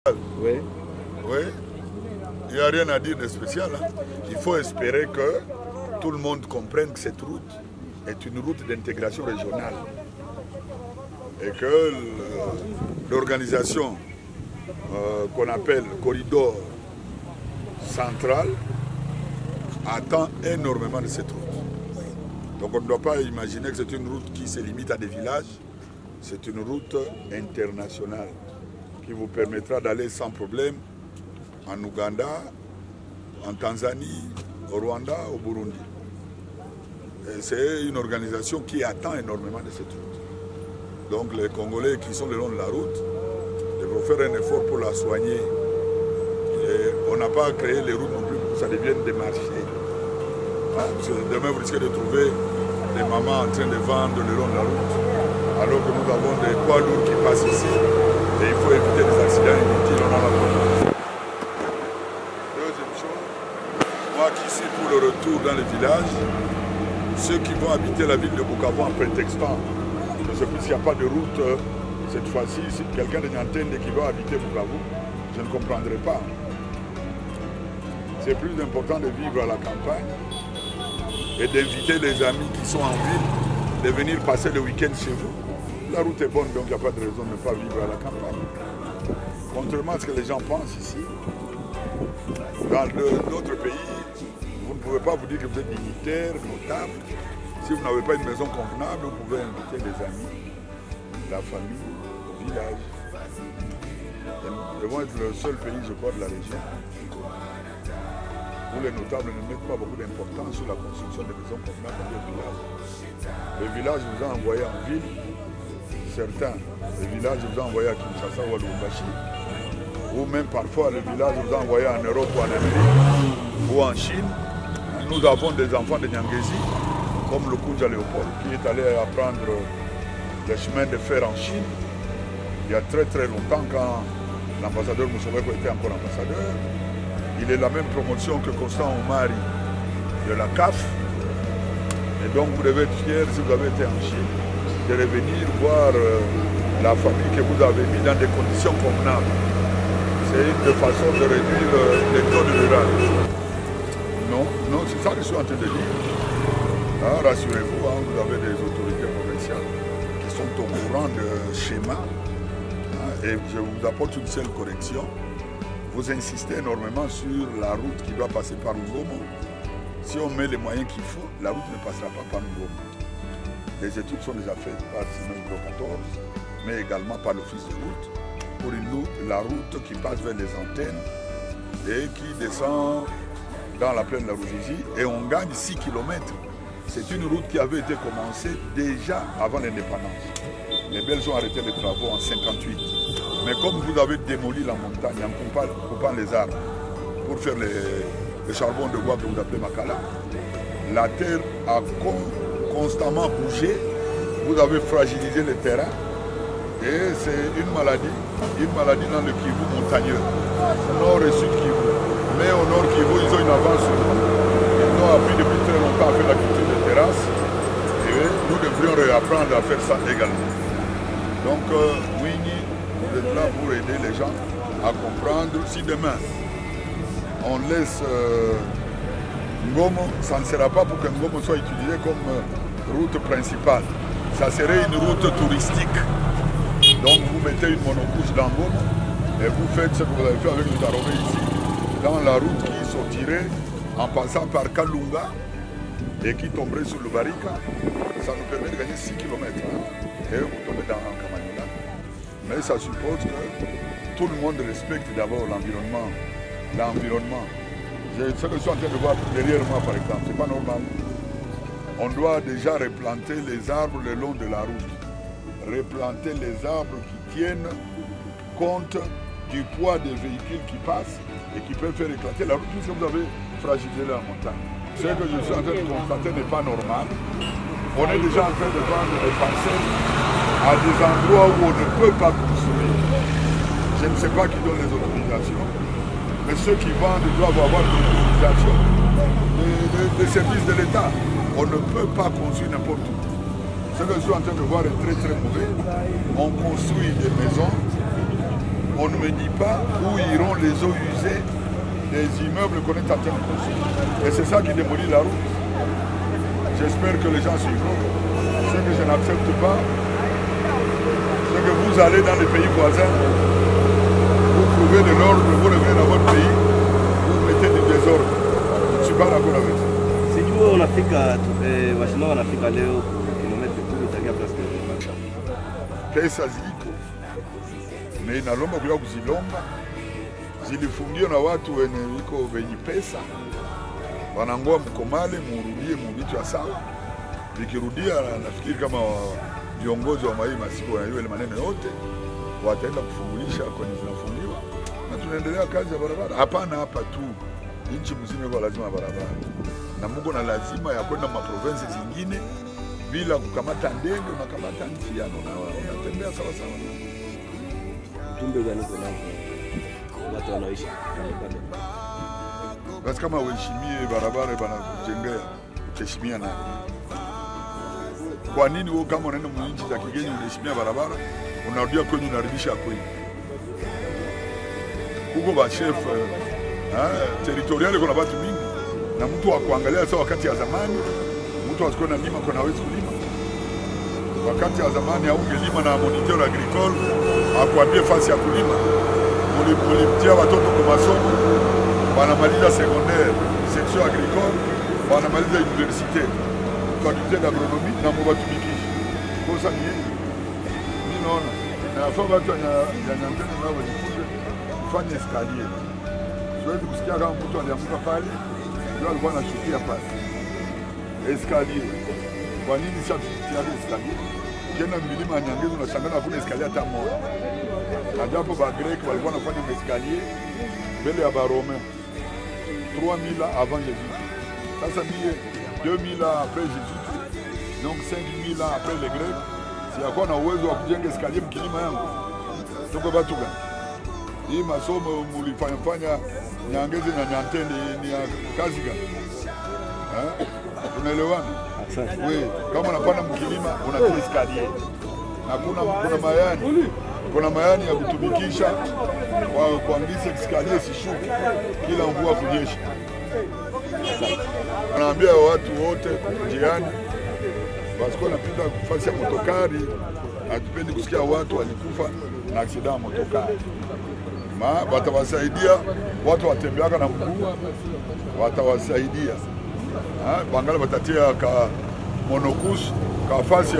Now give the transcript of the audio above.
Oui. Oui. Il n'y a rien à dire de spécial. Hein. Il faut espérer que tout le monde comprenne que cette route est une route d'intégration régionale. Et que l'organisation qu'on appelle corridor central attend énormément de cette route. Donc on ne doit pas imaginer que c'est une route qui se limite à des villages. C'est une route internationale qui vous permettra d'aller sans problème en Ouganda, en Tanzanie, au Rwanda, au Burundi. C'est une organisation qui attend énormément de cette route. Donc les Congolais qui sont le long de la route devront faire un effort pour la soigner. Et on n'a pas créé les routes non plus pour que ça devienne des marchés. Parce que demain vous risquez de trouver des mamans en train de vendre le long de la route, alors que nous avons des poids lourds qui passent ici. Et il faut éviter les accidents inutiles. On en a beaucoup. Deuxième chose, moi qui suis pour le retour dans les villages, ceux qui vont habiter la ville de Bukavu en prétextant que c'est puisqu'il n'y a pas de route, cette fois-ci, si quelqu'un de Niantende qui va habiter Bukavu, je ne comprendrai pas. C'est plus important de vivre à la campagne et d'inviter les amis qui sont en ville de venir passer le week-end chez vous. La route est bonne, donc il n'y a pas de raison de ne pas vivre à la campagne. Contrairement à ce que les gens pensent ici, dans d'autres pays, vous ne pouvez pas vous dire que vous êtes dignitaire, notable. Si vous n'avez pas une maison convenable, vous pouvez inviter des amis, la famille, au village. Nous devons être le seul pays, je crois, de la région où les notables ne mettent pas beaucoup d'importance sur la construction des maisons convenables dans les villages. Les villages vous ont envoyé en ville, certains, les villages vous ont envoyé à Kinshasa ou à Lubumbashi, ou même parfois les villages vous ont envoyé en Europe ou en Amérique, ou en Chine. Nous avons des enfants de Nyangezi, comme le Kunja Léopold, qui est allé apprendre le chemin de fer en Chine, il y a très très longtemps, quand l'ambassadeur Moussoueko était encore ambassadeur. Il est la même promotion que Constant Omari de la CAF. Et donc vous devez être fiers si vous avez été en Chine, de revenir voir la famille que vous avez mis dans des conditions convenables. C'est une façon de réduire les taux de rural. Non, non, c'est ça que je suis en train de dire. Ah, rassurez-vous, hein, vous avez des autorités provinciales qui sont au courant de schéma. Hein, et je vous apporte une seule correction. Vous insistez énormément sur la route qui doit passer par Ngomo. Si on met les moyens qu'il faut, la route ne passera pas par Ngomo. Les études sont déjà faites par Simon Hydro 14, mais également par l'office de route, pour la route qui passe vers les antennes et qui descend dans la plaine de la Ruzizi, et on gagne 6 km. C'est une route qui avait été commencée déjà avant l'indépendance. Les Belges ont arrêté les travaux en 1958. Mais comme vous avez démoli la montagne en coupant les arbres pour faire le charbon de bois que vous appelez Makala, la terre a constamment bougé, vous avez fragilisé le terrain et c'est une maladie dans le Kivu montagneux, nord et sud Kivu. Mais au nord Kivu, ils ont une avance sur nous. Ils ont appris depuis très longtemps à faire la culture de terrasse et nous devrions réapprendre à faire ça également. Donc, Winnie, vous êtes là pour aider les gens à comprendre. Si demain, on laisse Ngomo, ça ne sera pas pour que Ngomo soit utilisé comme route principale. Ça serait une route touristique. Donc, vous mettez une monocouche dans Ngomo et vous faites ce que vous avez fait avec le Daromé ici, dans la route qui sortirait en passant par Kalunga et qui tomberait sur le Barika. Ça nous permet de gagner 6 km. Hein, et vous tombez dans Kamanyola. Mais ça suppose que tout le monde respecte d'abord l'environnement. Ce que je suis en train de voir derrière moi, par exemple, c'est pas normal. On doit déjà replanter les arbres le long de la route. Replanter les arbres qui tiennent compte du poids des véhicules qui passent et qui peuvent faire éclater la route puisque vous avez fragilisé la montagne. Ce que je suis en train de constater n'est pas normal. On est déjà en train de vendre des parcelles à des endroits où on ne peut pas construire. Je ne sais pas qui donne les autorisations, mais ceux qui vendent doivent avoir l'autorisation des services de l'État. On ne peut pas construire n'importe où. Ce que je suis en train de voir est très très mauvais. On construit des maisons on ne me dit pas où iront les eaux usées des immeubles qu'on est en train de construire. Et c'est ça qui démolit la route. J'espère que les gens suivront. Ce que je n'accepte pas, c'est que vous allez dans les pays voisins, vous trouvez de l'ordre, vous revenez dans votre pays, vous mettez du désordre. Je ne suis pas d'accord avec ça. Sijui unafika washina wanafika leo kilomita 10 itakia plus de pesa ziko. Na inalomba kuja kuzilomba. Zilifungiwa na watu wenye pesa. Wanangoa mkomale murudie mubitu ya sawa. Vikirudia nafikiri kama viongozi wa mai masiku na yule maneno yote wataenda kufungulisha kwenye zinafungiwa. Na tunaendelea kazi ya barabara. Hapana hapa tu. Nchi mzima kwa lazima barabara. Na Mungu na lazima ya kwenda maprovinsi zingine bila kukamata ndege, unakamata nchi yako na unatembea sawa sawa. Ujumbe gani kwa watu wanaishi pale? Basi kama uheshimie barabara bana kujengea, utaheshimia nani? Kwa nini wewe kama unaenda mji za kigeni unaheshimia barabara, unarudia kwenye unarudisha kwenye? Huko ba chef territorial kuna watu mingi na mtu wa kuangalia sawa. Wakati ya zamani mtu asikuwa na lima kwa hawezi kulima. Wakati ya zamani haungelima na moniteur agricole akwambie fasi ya kulima. Mulipitia watoto kwa masomo, wanamaliza secondaire, section agricole, wanamaliza université, faculté d'agronomie na mwatumikisha. Kwa sababu mimi naona na afaa watu wananyang'anya nao wajifunze kufanya escalier. Siwezi kusikia kama mtu aliamka pale, ndio alikuwa anashukia pale. Escalier. Kwa nini sasa tutia escalier? Kena milima Nyangezi unashangaa hakuna escalier hata moja. Na japo ba Grec walikuwa wanafanya escalier mbele ya ba Romain 3000 avant Jésus. Sasa mie 2000 après Jésus. Donc 5000 après les Grecs. Si yako na uwezo wa kujenga escalier mkilima yangu. Tuko watu gani? Hii masomo mulifanya Nyangezi na Nyantende ni kazi gani? Tunaelewana? Wewe kama unapanda mkilima unatia escalier. Na kuna mayani ya kutumikisha kwa kuangisha escalier sishuke kila mvua kunyesha. Anaambia watu wote njiani basi napita kufasi ya motokari, hatupendi kusikia watu walikufa na accident ya motokari. Watawasaidia watu watembeaka na mguu, watawasaidia. Bangala batatia ka monokush ka fasi ya